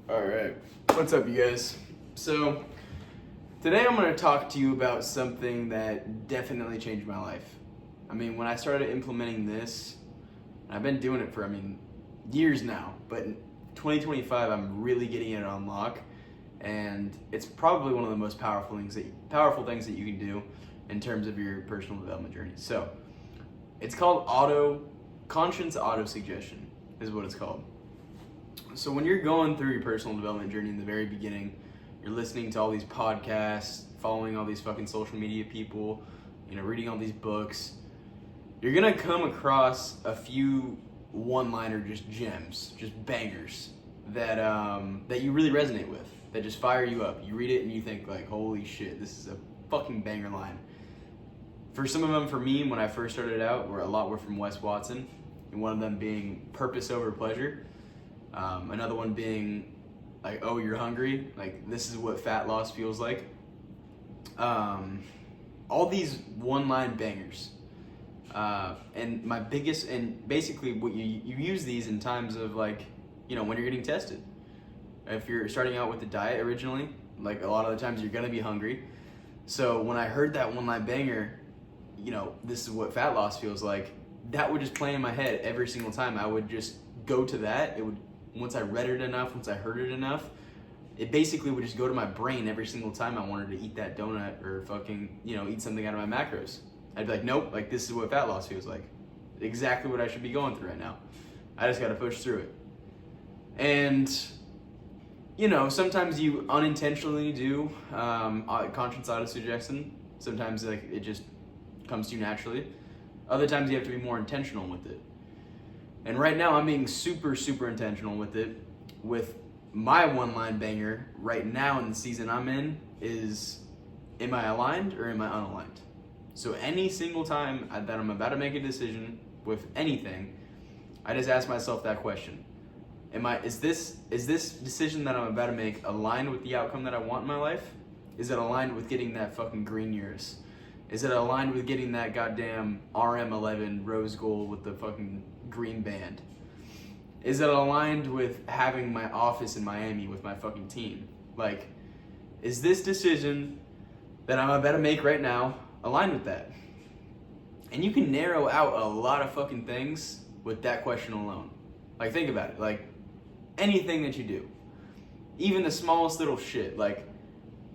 Alright, what's up, you guys? So, today I'm going to talk to you about something that definitely changed my life. I mean, when I started implementing this, I've been doing it for, years now, but in 2025 I'm really getting it on lock, and it's probably one of the most powerful things that you can do in terms of your personal development journey. So, it's called conscious auto-suggestion is what it's called. So when you're going through your personal development journey in the very beginning, you're listening to all these podcasts, following all these fucking social media people, reading all these books, you're gonna come across a few one-liner just gems, just bangers that that you really resonate with, that just fire you up. You read it and you think like, holy shit, this is a fucking banger line. For some of them, for me, when I first started out, a lot were from Wes Watson, and one of them being purpose over pleasure. Another one being like, oh, you're hungry? Like, this is what fat loss feels like. All these one-line bangers. And basically what you use these in times of when you're getting tested. If you're starting out with the diet originally, like a lot of the times you're gonna be hungry. So when I heard that one-line banger, this is what fat loss feels like, that would just play in my head every single time. I would just go to that. Once I read it enough, once I heard it enough, it basically would just go to my brain every single time I wanted to eat that donut or fucking, eat something out of my macros. I'd be like, nope, like this is what fat loss feels like. Exactly what I should be going through right now. I just gotta push through it. And, sometimes you unintentionally do conscious auto-suggestion. Sometimes it just comes to you naturally. Other times you have to be more intentional with it. And right now I'm being super, super intentional with it. With my one-line banger right now in the season I'm in is, am I aligned or am I unaligned? So any single time that I'm about to make a decision with anything, I just ask myself that question. Is this decision that I'm about to make aligned with the outcome that I want in my life? Is it aligned with getting that fucking green Urus? Is it aligned with getting that goddamn RM11 rose gold with the fucking green band? Is it aligned with having my office in Miami with my fucking team? Like, is this decision that I'm about to make right now aligned with that? And you can narrow out a lot of fucking things with that question alone. Like, think about it. Like, anything that you do, even the smallest little shit, like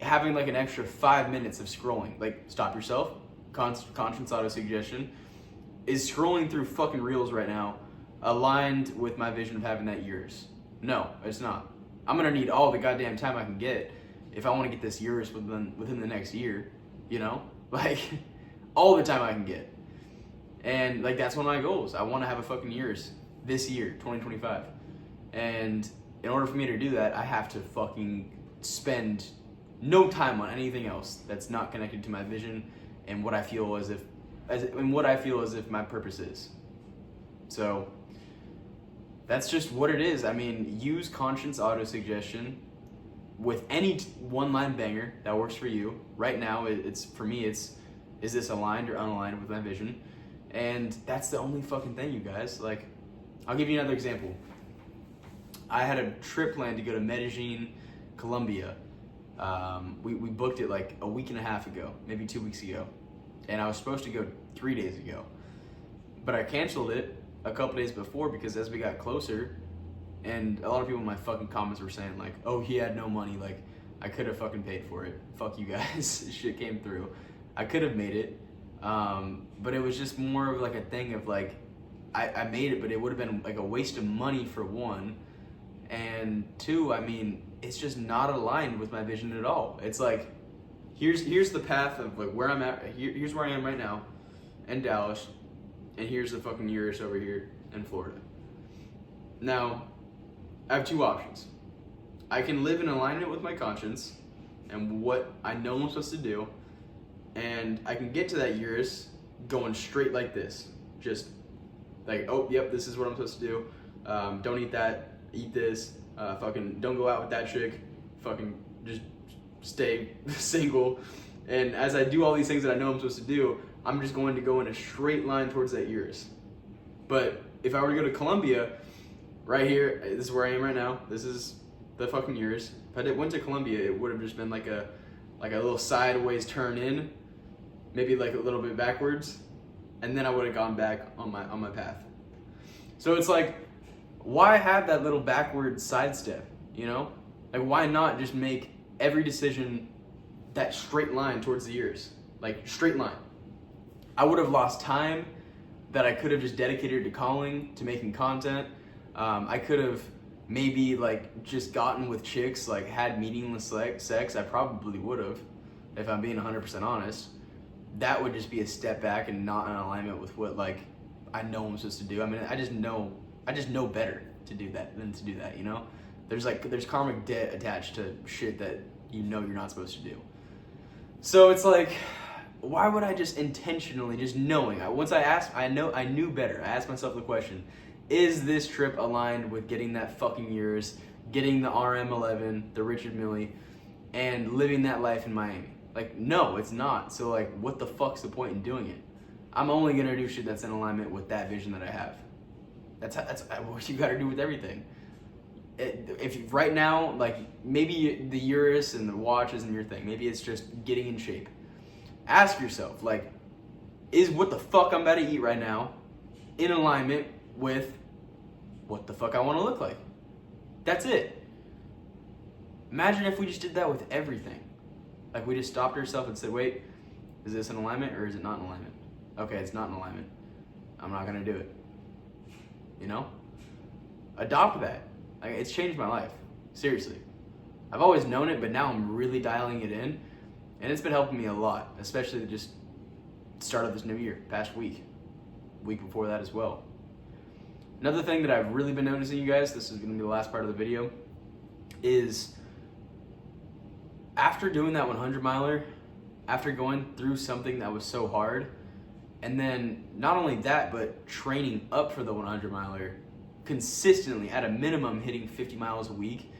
having like an extra 5 minutes of scrolling, like stop yourself, conscious auto-suggestion, is scrolling through fucking reels right now aligned with my vision of having that Urus? No, it's not. I'm gonna need all the goddamn time I can get if I wanna get this Urus within the next year, like all the time I can get. And like, that's one of my goals. I wanna have a fucking Urus this year, 2025. And in order for me to do that, I have to fucking spend no time on anything else that's not connected to my vision and what I feel as if my purpose is. So that's just what it is. Use conscious auto-suggestion with any one-line banger that works for you. Right now, for me, is this aligned or unaligned with my vision? And that's the only fucking thing, you guys. Like, I'll give you another example. I had a trip planned to go to Medellin, Colombia. We booked it like a week and a half ago, maybe 2 weeks ago. And I was supposed to go 3 days ago. But I canceled it a couple days before because as we got closer, and a lot of people in my fucking comments were saying like, oh, he had no money, like I could have fucking paid for it. Fuck you guys. Shit came through. I could have made it. But it was just more of like a thing of like, I made it, but it would have been like a waste of money for one. And two, it's just not aligned with my vision at all. It's like, here's the path of like where I'm at. Here's where I am right now in Dallas, and here's the fucking Urus over here in Florida. Now, I have two options. I can live in alignment with my conscience and what I know I'm supposed to do, and I can get to that Urus going straight like this. Just like, oh, yep, this is what I'm supposed to do. Don't eat that. Eat this, fucking don't go out with that chick, fucking just stay single. And as I do all these things that I know I'm supposed to do, I'm just going to go in a straight line towards that Urus. But if I were to go to Colombia, right here, this is where I am right now. This is the fucking years. If I went to Colombia, it would have just been like a little sideways turn in, maybe like a little bit backwards, and then I would have gone back on my path. So it's like, why have that little backward sidestep, you know? Like, why not just make every decision that straight line towards the years? Like, straight line. I would have lost time that I could have just dedicated to calling, to making content. I could have maybe like just gotten with chicks, like had meaningless sex. I probably would have, if I'm being 100% honest. That would just be a step back and not in alignment with what like I know I'm supposed to do. I mean, I just know better to do that than to do that, you know? There's karmic debt attached to shit that you know you're not supposed to do. So it's like, why would I just intentionally, just knowing? Once I knew better. I asked myself the question, is this trip aligned with getting that fucking years, getting the RM11, the Richard Mille, and living that life in Miami? Like, no, it's not. So like, what the fuck's the point in doing it? I'm only gonna do shit that's in alignment with that vision that I have. That's what you gotta do with everything. If right now, like maybe the Urus and the watch isn't your thing. Maybe it's just getting in shape. Ask yourself, like, is what the fuck I'm about to eat right now in alignment with what the fuck I want to look like? That's it. Imagine if we just did that with everything. Like, we just stopped ourselves and said, wait, is this in alignment or is it not in alignment? Okay, it's not in alignment. I'm not gonna do it. You know? Adopt that. Like, it's changed my life. Seriously. I've always known it, but now I'm really dialing it in. And it's been helping me a lot, especially just start of this new year, past week before that as well. Another thing that I've really been noticing, you guys, this is gonna be the last part of the video, is after doing that 100 miler, after going through something that was so hard, and then not only that, but training up for the 100 miler, consistently, at a minimum, hitting 50 miles a week,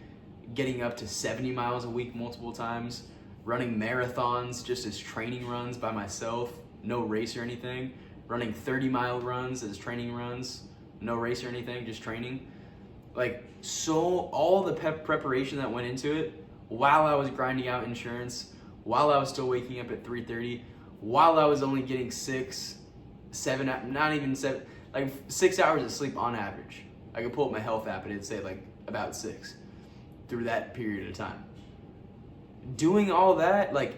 getting up to 70 miles a week multiple times, running marathons just as training runs by myself, no race or anything, running 30-mile runs as training runs, no race or anything, just training. Like, so all the preparation that went into it while I was grinding out insurance, while I was still waking up at 3:30, while I was only getting 6 hours of sleep on average. I could pull up my health app and it'd say like about 6 through that period of time. Doing all that, like,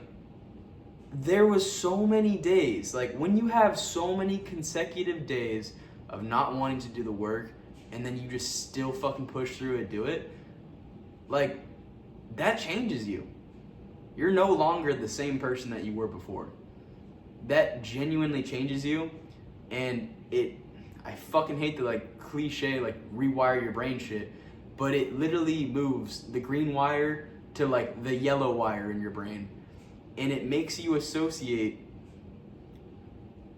there was so many days, like when you have so many consecutive days of not wanting to do the work and then you just still fucking push through and do it, like, that changes you. You're no longer the same person that you were before. That genuinely changes you, and I fucking hate the like cliche like rewire your brain shit, but it literally moves the green wire to like the yellow wire in your brain, and it makes you associate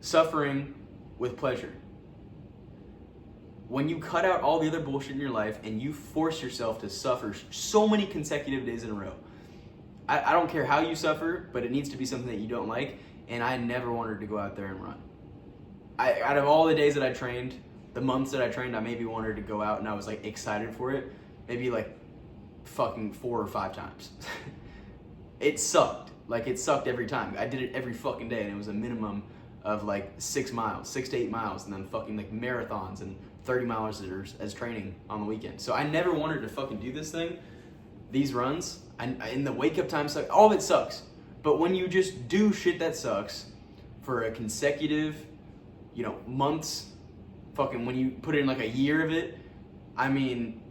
suffering with pleasure. When you cut out all the other bullshit in your life and you force yourself to suffer so many consecutive days in a row, I don't care how you suffer, but it needs to be something that you don't like, and I never wanted to go out there and run. Out of all the days that I trained, the months that I trained, I maybe wanted to go out and I was like excited for it, maybe like fucking 4 or 5 times. It sucked. Like, it sucked every time. I did it every fucking day, and it was a minimum of like 6 to 8 miles, and then fucking like marathons and 30 miles as training on the weekend. So I never wanted to fucking do this thing, these runs. In the wake up time, all of it sucks. But when you just do shit that sucks for a consecutive, months, fucking when you put in like a year of it, I mean,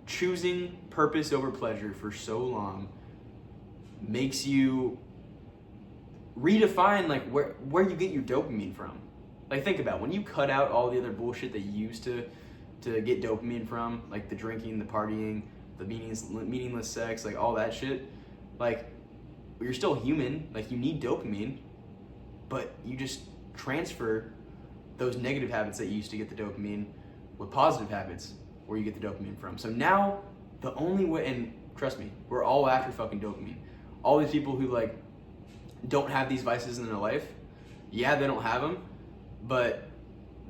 choosing purpose over pleasure for so long makes you redefine like where you get your dopamine from. Like, think about when you cut out all the other bullshit that you used to get dopamine from, like the drinking, the partying, the meaningless sex, like all that shit. Like, you're still human, like you need dopamine, but you just transfer those negative habits that you used to get the dopamine with positive habits where you get the dopamine from. So now the only way, and trust me, we're all after fucking dopamine. All these people who like don't have these vices in their life, yeah, they don't have them, but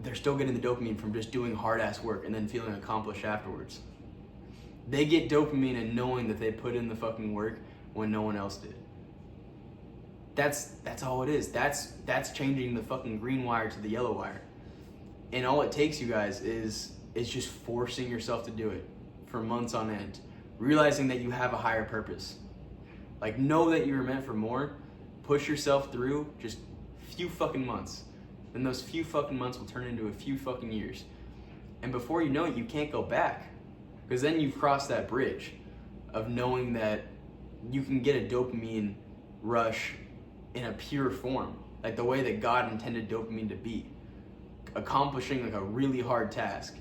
they're still getting the dopamine from just doing hard ass work and then feeling accomplished afterwards. They get dopamine in knowing that they put in the fucking work when no one else did. That's all it is. That's changing the fucking green wire to the yellow wire. And all it takes, you guys, is just forcing yourself to do it for months on end. Realizing that you have a higher purpose. Like, know that you were meant for more. Push yourself through just a few fucking months. Then those few fucking months will turn into a few fucking years. And before you know it, you can't go back. Because then you've crossed that bridge of knowing that you can get a dopamine rush in a pure form. Like the way that God intended dopamine to be. Accomplishing like a really hard task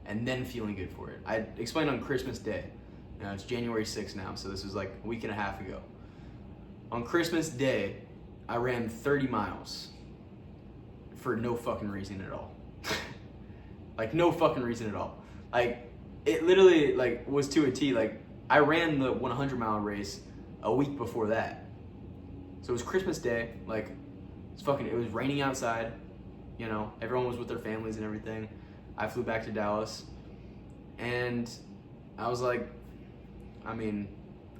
and then feeling good for it. I explained on Christmas Day. You know, it's January 6th now, so this was like a week and a half ago. On Christmas Day, I ran 30 miles for no fucking reason at all. Like, no fucking reason at all. Like, it literally, like, was to a T. Like, I ran the 100-mile race a week before that. So it was Christmas Day. Like, it was raining outside. You know, everyone was with their families and everything. I flew back to Dallas. And I was like, I mean,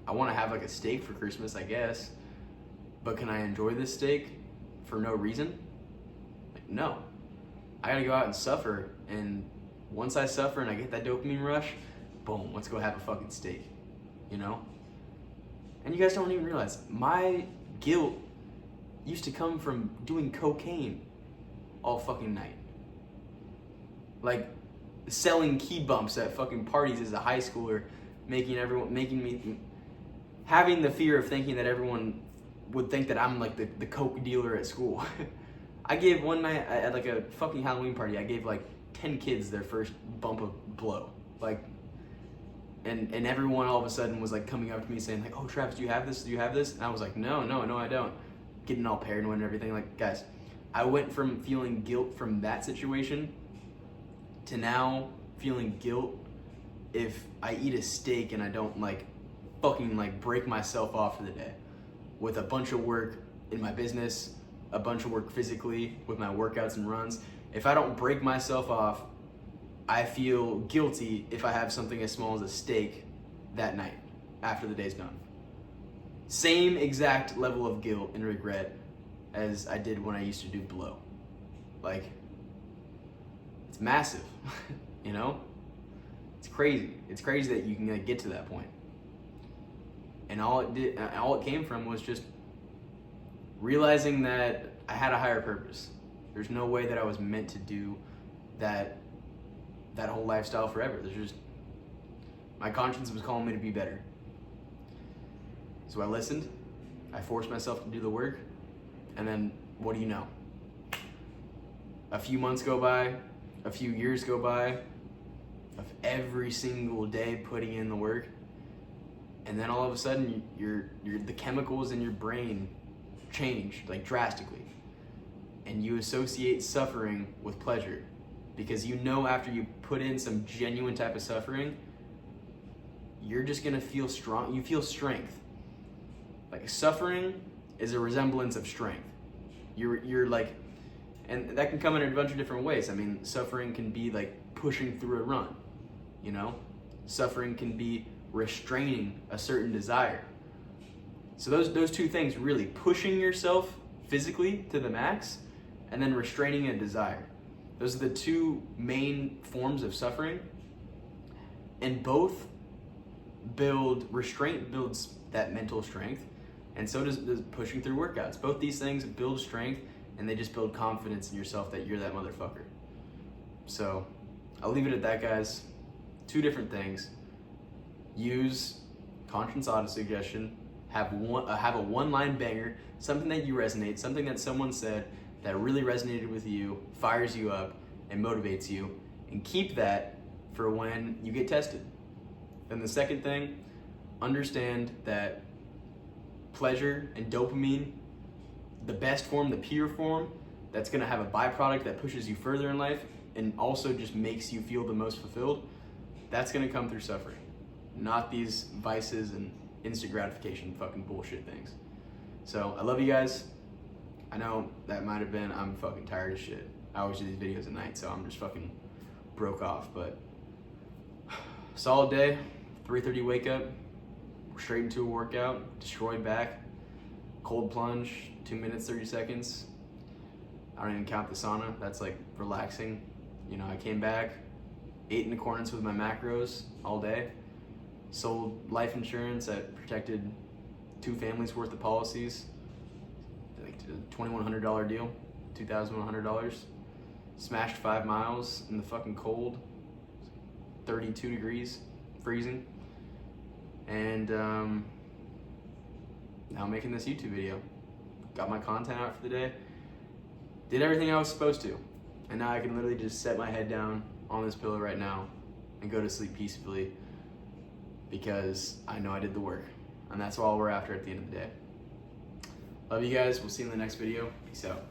I want to have, like, a steak for Christmas, I guess. But can I enjoy this steak for no reason? Like, no. I gotta go out and suffer, and once I suffer and I get that dopamine rush, boom, let's go have a fucking steak, you know? And you guys don't even realize, my guilt used to come from doing cocaine all fucking night. Like, selling key bumps at fucking parties as a high schooler, having the fear of thinking that everyone would think that I'm like the coke dealer at school. I gave one night at like a fucking Halloween party, I gave like 10 kids their first bump of blow. Like, and everyone all of a sudden was like coming up to me saying like, oh Travis, do you have this? Do you have this? And I was like, no, I don't. Getting all paranoid and everything. Like, guys, I went from feeling guilt from that situation to now feeling guilt if I eat a steak and I don't like fucking like break myself off for the day with a bunch of work in my business, a bunch of work physically with my workouts and runs. If I don't break myself off, I feel guilty if I have something as small as a steak that night after the day's done. Same exact level of guilt and regret as I did when I used to do blow. Like, it's massive, you know? It's crazy. It's crazy that you can like, get to that point. And all it came from was just realizing that I had a higher purpose. There's no way that I was meant to do that whole lifestyle forever. My conscience was calling me to be better. So I listened, I forced myself to do the work, and then what do you know? A few months go by, a few years go by of every single day putting in the work, and then all of a sudden the chemicals in your brain change like drastically, and you associate suffering with pleasure, because you know after you put in some genuine type of suffering, you're just gonna feel strong. You feel strength. Like, suffering is a resemblance of strength. You're like, and that can come in a bunch of different ways. I mean, suffering can be like pushing through a run, you know? Suffering can be restraining a certain desire. So those two things, really pushing yourself physically to the max and then restraining a desire. Those are the two main forms of suffering, and both restraint builds that mental strength, and so does pushing through workouts. Both these things build strength, and they just build confidence in yourself that you're that motherfucker. So I'll leave it at that, guys. Two different things. Use conscience autosuggestion. Have a one-line banger, something that you resonate, something that someone said that really resonated with you, fires you up, and motivates you, and keep that for when you get tested. Then the second thing, understand that pleasure and dopamine, the best form, the pure form, that's gonna have a byproduct that pushes you further in life and also just makes you feel the most fulfilled, that's gonna come through suffering, not these vices and instant gratification fucking bullshit things. So I love you guys. I know that might have been, I'm fucking tired as shit. I always do these videos at night, so I'm just fucking broke off, but solid day. 3:30 wake up, straight into a workout, destroyed back, cold plunge, 2 minutes, 30 seconds. I don't even count the sauna, that's like relaxing. You know, I came back, ate in accordance with my macros all day, sold life insurance that protected 2 families worth of policies, like a $2,100 deal, $2,100. Smashed 5 miles in the fucking cold, 32 degrees, freezing. And now I'm making this YouTube video. Got my content out for the day. Did everything I was supposed to. And now I can literally just set my head down on this pillow right now and go to sleep peacefully because I know I did the work. And that's all we're after at the end of the day. Love you guys. We'll see you in the next video. Peace out.